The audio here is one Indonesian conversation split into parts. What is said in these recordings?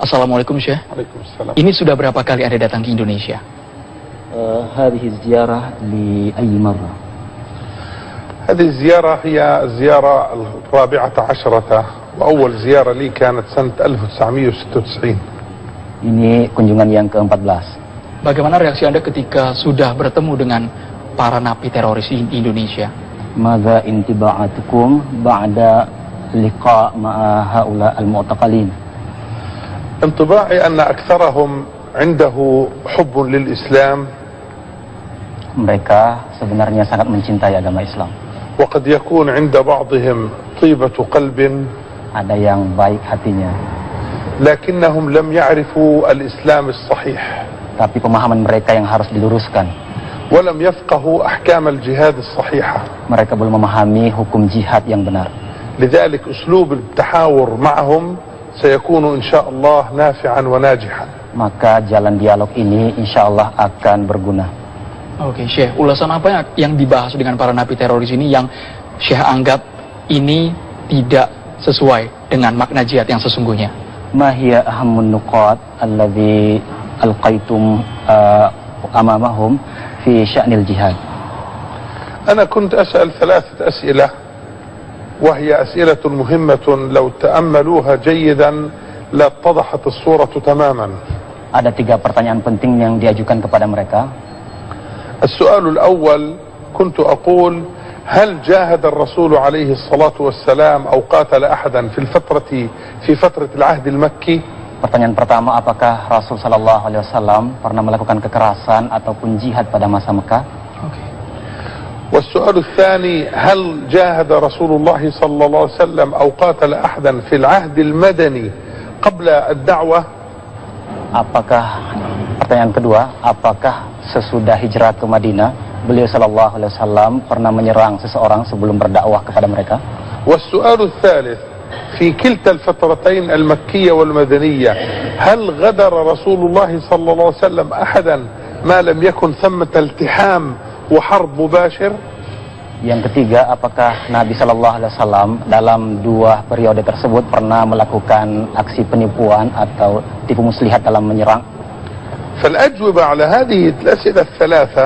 Assalamualaikum Syekh. Waalaikumsalam. Ini sudah berapa kali Anda datang ke Indonesia? هذه الزيارة لأي مرة؟ هذه الزيارة هي الزيارة الرابعة عشرة، وأول زيارة لي كانت سنة 1996. Ini kunjungan yang ke-14. Bagaimana reaksi Anda ketika sudah bertemu dengan para napi teroris di Indonesia? ماذا انطباعاتكم بعد لقاء مع هؤلاء المعتقلين؟ انطباعي أن أكثرهم عنده حب للإسلام، Mereka sebenarnya sangat mencintai agama Islam. وقد يكون عند بعضهم طيبة قلب، Ada yang baik hatinya, لكنهم لم يعرفوا الإسلام الصحيح، tapi pemahaman mereka yang harus diluruskan. ولم يفقهوا أحكام الجهاد الصحيحة. Mereka belum memahami hukum jihad yang benar. لذلك أسلوب التحاور معهم سيكون إن شاء الله نافعا وناجحا. Maka jalan dialog ini insya Allah akan berguna. Oke, Syekh, ulasan apa yang dibahas dengan para napi teroris ini yang Syekh anggap ini tidak sesuai dengan makna jihad yang sesungguhnya? ما هي أهم النقاط الذي ألقيتم أمامهم في شأن الجهاد؟ أنا كنت أسأل 3 أسئلة، وهي أسئلة مهمة لو تأملوها جيدا لاتضحت الصورة تماما. Ada 3 pertanyaan penting yang diajukan kepada mereka. السؤال الأول كنت أقول: هل جاهد الرسول عليه الصلاة والسلام أو قاتل أحدا في فترة العهد المكي؟ Pertanyaan pertama, apakah Rasul Shallallahu Alaihi Wasallam pernah melakukan kekerasan ataupun jihad pada masa Mekah? Oke. والسؤال الثاني: هل جاهد رسول الله صلى الله عليه وسلم أو قاتل أحدا في العهد المدني قبل الدعوة؟ Pertanyaan kedua, apakah sesudah hijrah ke Madinah beliau Shallallahu Alaihi Wasallam pernah menyerang seseorang sebelum berdakwah kepada mereka? والسؤال الثالث: في كلتا الفترتين المكية والمدنية هل غدر رسول الله صلى الله عليه وسلم أحدا ما لم يكن ثمة التحام وحرب مباشر؟ Yang ketiga, apakah Nabi Shallallahu Alaihi Wasallam dalam 2 periode tersebut pernah melakukan aksi penipuan atau tipu muslihat dalam menyerang? فالأجوبة على هذه الأسئلة الثلاثة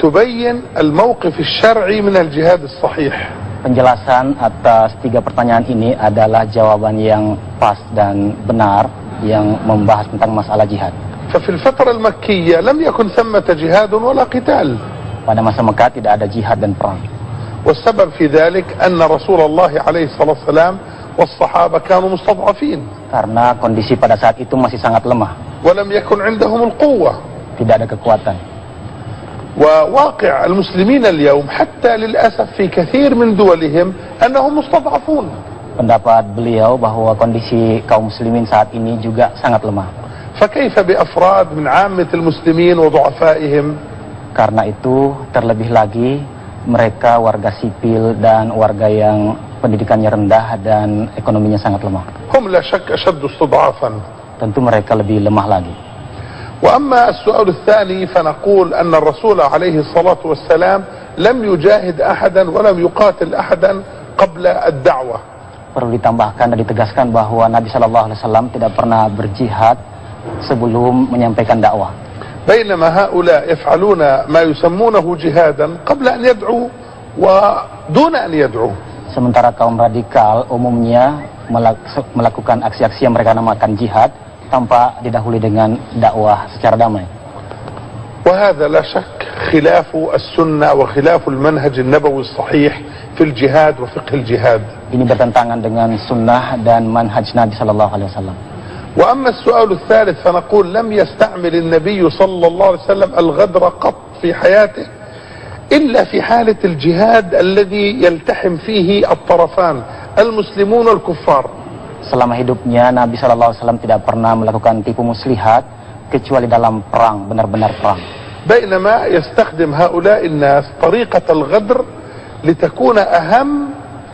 تبين الموقف الشرعي من الجهاد الصحيح. Penjelasan atas 3 pertanyaan ini adalah jawaban yang pas dan benar yang membahas tentang masalah jihad. ففي الفترة المكية لم يكن ثمة جهاد ولا قتال. Pada masa Mekah tidak ada jihad dan perang. والسبب في ذلك أن رسول الله عليه الصلاة والسلام والصحابة كانوا مستضعفين. Karena kondisi pada saat itu masih sangat lemah. ولم يكن عندهم القوة. Tidak ada kekuatan. وواقع المسلمين اليوم حتى للأسف في كثير من دولهم أنهم مستضعفون. Pendapat beliau bahwa kondisi kaum muslimin saat ini juga sangat lemah. فكيف بأفراد من عامة المسلمين وضعفائهم؟ Karena itu terlebih lagi mereka warga sipil dan warga yang pendidikannya rendah dan ekonominya sangat lemah. هم لا شك أشد استضعافا. Tentu mereka lebih lemah lagi. وأما السؤال الثاني فنقول أن الرسول عليه الصلاة والسلام لم يجاهد أحدا ولم يقاتل أحدا قبل الدعوة. Perlu ditambahkan dan ditegaskan bahwa Nabi Shallallahu Alaihi Wasallam tidak pernah berjihad sebelum menyampaikan dakwah. بينما هؤلاء يفعلون ما يسمونه جهادا قبل أن يدعوا ودون أن يدعوا. Sementara kaum radikal umumnya melakukan aksi-aksi yang mereka namakan jihad tanpa didahului dengan dakwah secara damai. وهذا لا شك خلاف السنة وخلاف المنهج النبوي الصحيح في الجهاد وفقه الجهاد. Ini bertentangan dengan sunnah dan manhaj Nabi Shallallahu Alaihi Wasallam. وأما السؤال الثالث فنقول لم يستعمل النبي صلى الله عليه وسلم الغدر قط في حياته إلا في حالة الجهاد الذي يلتحم فيه الطرفان المسلمون والكفار. Selama hidupnya Nabi Shallallahu Alaihi Wasallam tidak pernah melakukan tipu muslihat kecuali dalam perang, benar-benar perang. بينما يستخدم هؤلاء الناس طريقة الغدر لتكون أهم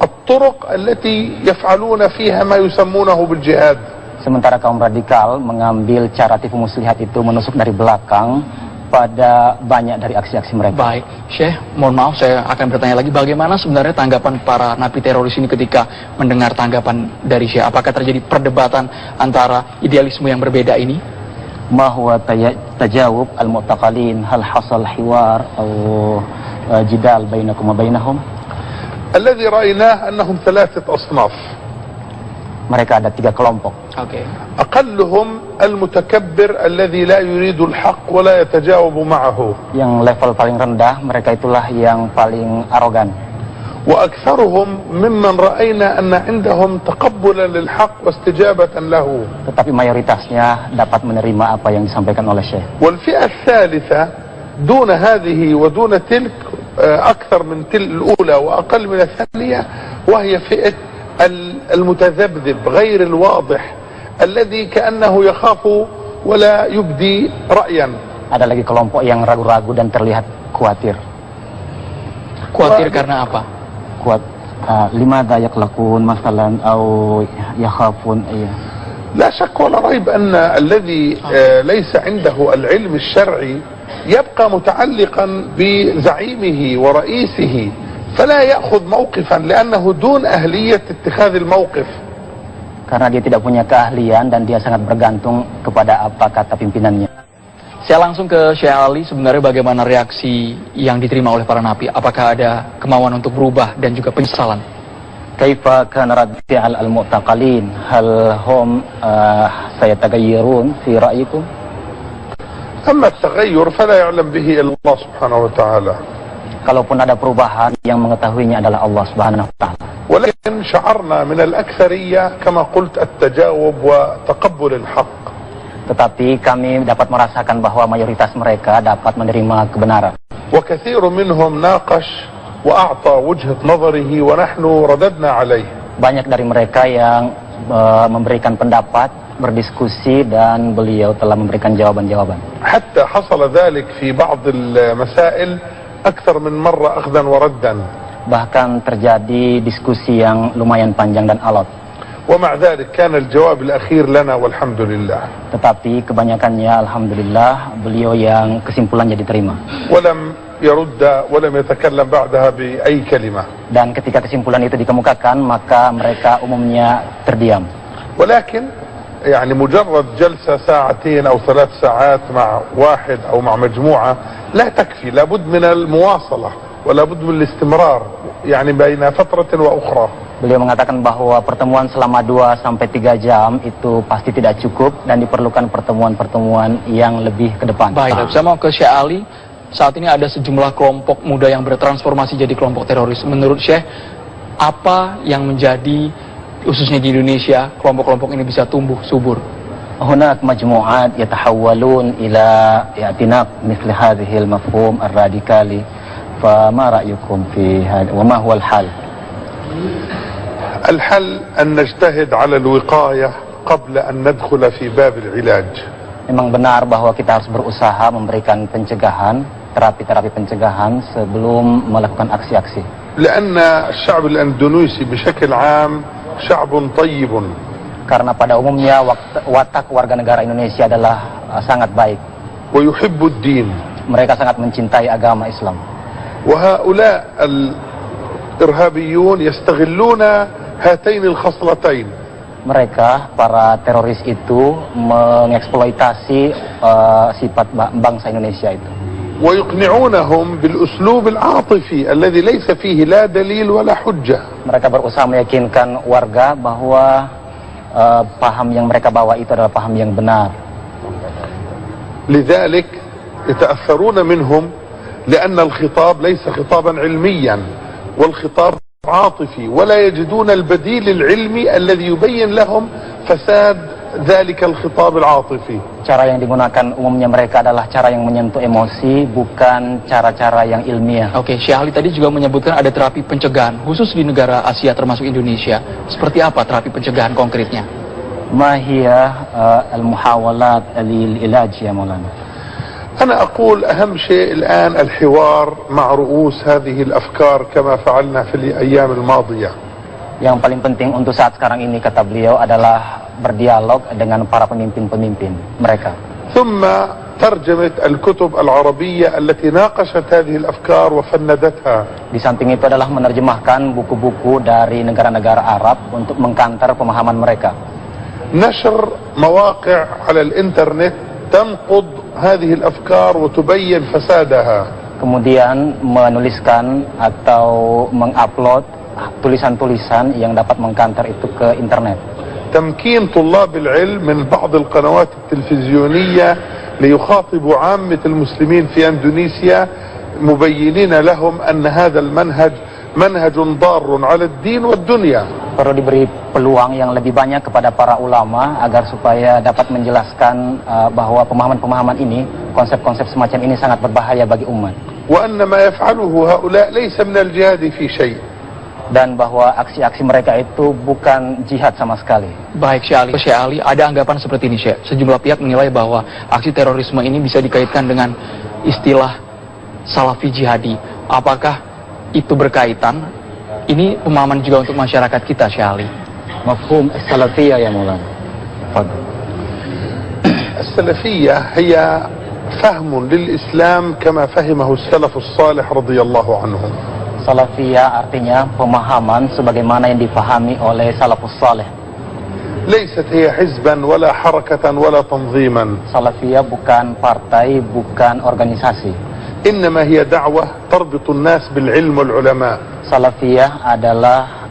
الطرق التي يفعلون فيها ما يسمونه بالجهاد. Sementara kaum radikal mengambil cara tipu muslihat itu menusuk dari belakang pada banyak dari aksi-aksi mereka. Baik, Syekh, mohon maaf saya akan bertanya lagi, bagaimana sebenarnya tanggapan para napi teroris ini ketika mendengar tanggapan dari Syekh? Apakah terjadi perdebatan antara idealisme yang berbeda ini? Ma huwa tajawub al-mu'taqalin, hal hasal hiwar atau jidal bainakum wa bainahum? الذي رأيناه أنهم ثلاثة أصناف. Mereka ada 3 kelompok. Oke. أقلهم المتكبر الذي لا يريد الحق ولا يتجاوب معه. Yang level paling rendah, mereka itulah yang paling arogan. وأكثرهم ممن رأينا أن عندهم تقبلا للحق واستجابة له. Tetapi mayoritasnya dapat menerima apa yang disampaikan oleh Syekh. والفئة الثالثة دون هذه ودون تلك أكثر من الأولى وأقل من الثانية، وهي فئة المتذبذب غير الواضح الذي كأنه يخاف ولا يبدي رأيا. Ada lagi kelompok yang ragu-ragu dan terlihat khawatir. Khawatir karena apa? Limadha yaklakun masalan atau yakhafun. لا شك ولا ريب أن الذي ليس عنده العلم الشرعي يبقى متعلقا بزعيمه ورئيسه فلا يأخذ موقفا لأنه دون أهلية اتخاذ الموقف. Karena dia tidak punya keahlian dan dia sangat bergantung kepada apa kata pimpinannya. Saya langsung ke Syekh Ali, sebenarnya bagaimana reaksi yang diterima oleh para napi? Apakah ada kemauan untuk berubah dan juga penyesalan? Kaifa kana radd fi'al al-mu'taqalin? Hal hum sayataghayyarun fi ra'yikum? أما التغير فلا يعلم به إلا الله سبحانه وتعالى. Kalaupun ada perubahan, yang mengetahuinya adalah Allah Subhanahu wa taala. ولكن شعرنا من الأكثرية كما قلت التجاوب وتقبل الحق. Tetapi kami dapat merasakan bahwa mayoritas mereka dapat menerima kebenaran. وكثير منهم ناقش وأعطى وجهة نظره ونحن رددنا عليه. Banyak dari mereka yang memberikan pendapat, berdiskusi, dan beliau telah memberikan jawaban-jawaban. حتى حصل ذلك في بعض المسائل أكثر من مرة أخذا وردا. Bahkan terjadi diskusi yang lumayan panjang dan alot. ومع ذلك كان الجواب الأخير لنا والحمد لله. Tetapi kebanyakannya alhamdulillah beliau yang kesimpulannya diterima. ولم يرد ولم يتكلم بعدها بأي كلمة. Dan ketika kesimpulan itu dikemukakan, maka mereka umumnya terdiam. ولكن يعني مجرد جلسة ساعتين أو 3 ساعات مع واحد أو مع مجموعة لا تكفي، لابد من المواصلة ولا بد من الاستمرار يعني بين فترة وأخرى. Beliau mengatakan bahwa pertemuan selama 2-3 jam itu pasti tidak cukup dan diperlukan pertemuan-pertemuan yang lebih ke depan. Baik, saya mau ke Syekh Ali. Saat ini ada sejumlah kelompok muda yang bertransformasi jadi kelompok teroris. Menurut Syekh, apa yang menjadi, khususnya di Indonesia, kelompok-kelompok ini bisa tumbuh subur? Hunak majmu'at yatahawwalun ila i'tinaq mithli hadhihi al-mafhum ar-radikali. Fama ra'yukum fi hadha wa ma huwa al-hal? الحل أن نجتهد على الوقاية قبل أن ندخل في باب العلاج. Memang benar bahwa kita harus berusaha memberikan pencegahan, terapi-terapi pencegahan sebelum melakukan aksi-aksi. لأن الشعب الأندونيسي بشكل عام شعب طيب. Karena pada umumnya watak warga negara Indonesia adalah sangat baik. ويحب الدين. Mereka sangat mencintai agama Islam. وهؤلاء الإرهابيون يستغلون هاتين الخصلتين. Mereka, para teroris itu mengeksploitasi sifat bangsa Indonesia itu. ويقنعونهم بالأسلوب العاطفي الذي ليس فيه لا دليل ولا حجة. Mereka berusaha meyakinkan warga bahwa paham yang mereka bawa itu adalah paham yang benar. لذلك يتأثرون منهم لأن الخطاب ليس خطابا علميا والخطاب عاطفي ولا يجدون البديل العلمي الذي يبين لهم فساد ذلك الخطاب العاطفي. Cara yang digunakan umumnya mereka adalah cara yang menyentuh emosi, bukan cara-cara yang ilmiah. Oke, Syekh Ali tadi juga menyebutkan ada terapi pencegahan khusus di negara Asia termasuk Indonesia. Seperti apa terapi pencegahan konkretnya? Ma hiya al-muhawalat lil-ilaj ya Maulana? أنا أقول أهم شيء الآن الحوار مع رؤوس هذه الأفكار كما فعلنا في الأيام الماضية. Yang paling penting untuk saat sekarang ini, kata beliau, adalah berdialog dengan para pemimpin-pemimpin mereka. ثم ترجمة الكتب العربية التي ناقشت هذه الأفكار وفندتها. Di samping itu adalah menerjemahkan buku-buku dari negara-negara Arab untuk mengkanter pemahaman mereka. نشر مواقع على الإنترنت تنقض هذه الأفكار وتبين فسادها. Kemudian menuliskan atau mengupload tulisan-tulisan yang dapat mengkanter itu ke internet. تمكين طلاب العلم من بعض القنوات التلفزيونية ليخاطبوا عامة المسلمين في أندونيسيا مبينين لهم أن هذا المنهج منهج ضار على الدين والدنيا. Perlu diberi peluang yang lebih banyak kepada para ulama agar supaya dapat menjelaskan bahwa pemahaman-pemahaman ini, konsep-konsep semacam ini sangat berbahaya bagi umat. وأن ما يفعله هؤلاء ليس من الجهاد في شيء. Dan bahwa aksi-aksi mereka itu bukan jihad sama sekali. Baik Syekh Ali, ada anggapan seperti ini Syekh. Sejumlah pihak menilai bahwa aksi terorisme ini bisa dikaitkan dengan istilah Salafi jihadi. Apakah itu berkaitan? Ini pemahaman juga untuk masyarakat kita Syekh Ali. Mafhum salafiyah ya Maulana. السلفية هي فهم للإسلام كما فهمه السلف الصالح رضي الله عنهم. Salafiyah artinya pemahaman sebagaimana yang dipahami oleh salafus saleh. ليست هي حزبا ولا حركة ولا تنظيما. Salafiyah bukan partai, bukan organisasi. إنما هي دعوة تربط الناس بالعلم والعلماء. Salafiyah adalah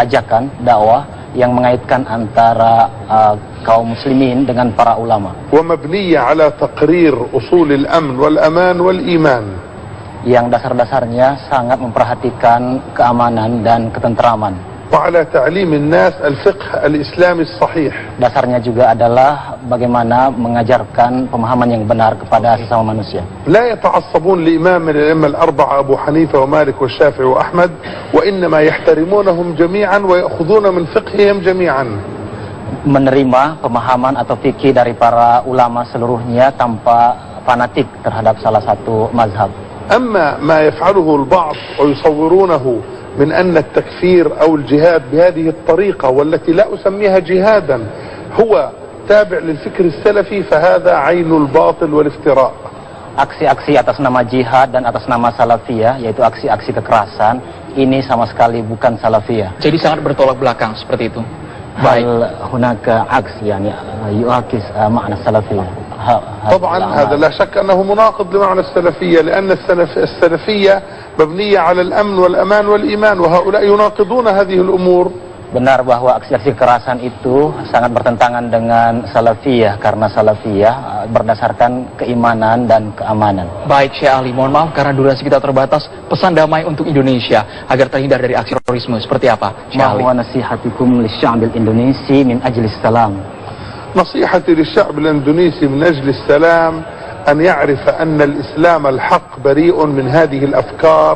ajakan dakwah yang mengaitkan antara kaum muslimin dengan para ulama. ومبنية على تقرير أصول الأمن والأمان والإيمان. Yang dasar-dasarnya sangat memperhatikan keamanan dan ketentraman. وعلى تعليم الناس الفقه الإسلامي الصحيح. Dasarnya juga adalah bagaimana mengajarkan pemahaman yang benar kepada sesama manusia. لا يتعصبون لإمام من الأئمة الأربعة أبو حنيفة ومالك والشافعي وأحمد، وإنما يحترمونهم جميعا ويأخذون من فقههم جميعا. Menerima pemahaman atau fikih dari para ulama seluruhnya tanpa fanatik terhadap salah satu mazhab. أما ما يفعله البعض ويصورونه من أن التكفير أو الجهاد بهذه الطريقة والتي لا أسميها جهادا هو تابع للفكر السلفي، فهذا عين الباطل والافتراء. Aksi-aksi atas nama jihad dan atas nama salafiyah, yaitu aksi-aksi kekerasan, ini sama sekali bukan salafiyah. Jadi sangat bertolak belakang seperti itu. Baik, hunaka aks yani yuakis makna salafiyah. طبعا هذا لا شك أنه مناقض لمعنى السلفية، لأن السلفية مبنية على الأمن والأمان والإيمان، وهؤلاء يناقضون هذه الأمور. Benar bahwa aksi-aksi kekerasan itu sangat bertentangan dengan salafiyah, karena salafiyah berdasarkan keimanan dan keamanan. Baik Syekh Ali, mohon maaf karena durasi kita terbatas. Pesan damai untuk Indonesia agar terhindar dari aksi terorisme seperti apa Syekh Ali? Mahwa nasihatikum lisya'bil Indonesi min ajlis salam. نصيحتي للشعب الإندونيسي من أجل السلام أن يعرف أن الإسلام الحق بريء من هذه الأفكار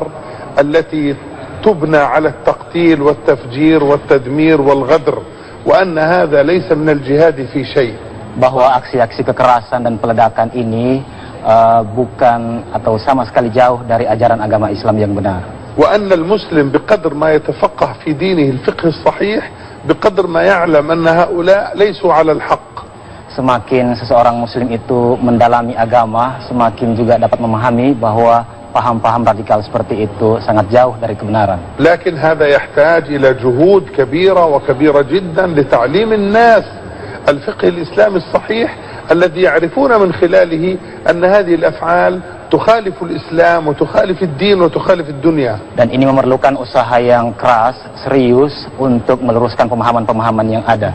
التي تبنى على التقتيل والتفجير والتدمير والغدر، وأن هذا ليس من الجهاد في شيء. Bahwa aksi-aksi kekerasan dan peledakan ini bukan atau sama sekali jauh dari ajaran agama Islam yang benar. وأن المسلم بقدر ما يتفقه في دينه الفقه الصحيح بقدر ما يعلم أن هؤلاء ليسوا على الحق. Semakin seseorang muslim itu mendalami agama, semakin juga dapat memahami bahwa paham-paham radikal seperti itu sangat jauh dari kebenaran. لكن هذا يحتاج إلى جهود كبيرة وكبيرة جدا لتعليم الناس الفقه الإسلامي الصحيح الذي يعرفون من خلاله أن هذه الأفعال تخالف الإسلام وتخالف الدين وتخالف الدنيا. Dan ini memerlukan usaha yang keras, serius untuk meluruskan pemahaman-pemahaman yang ada.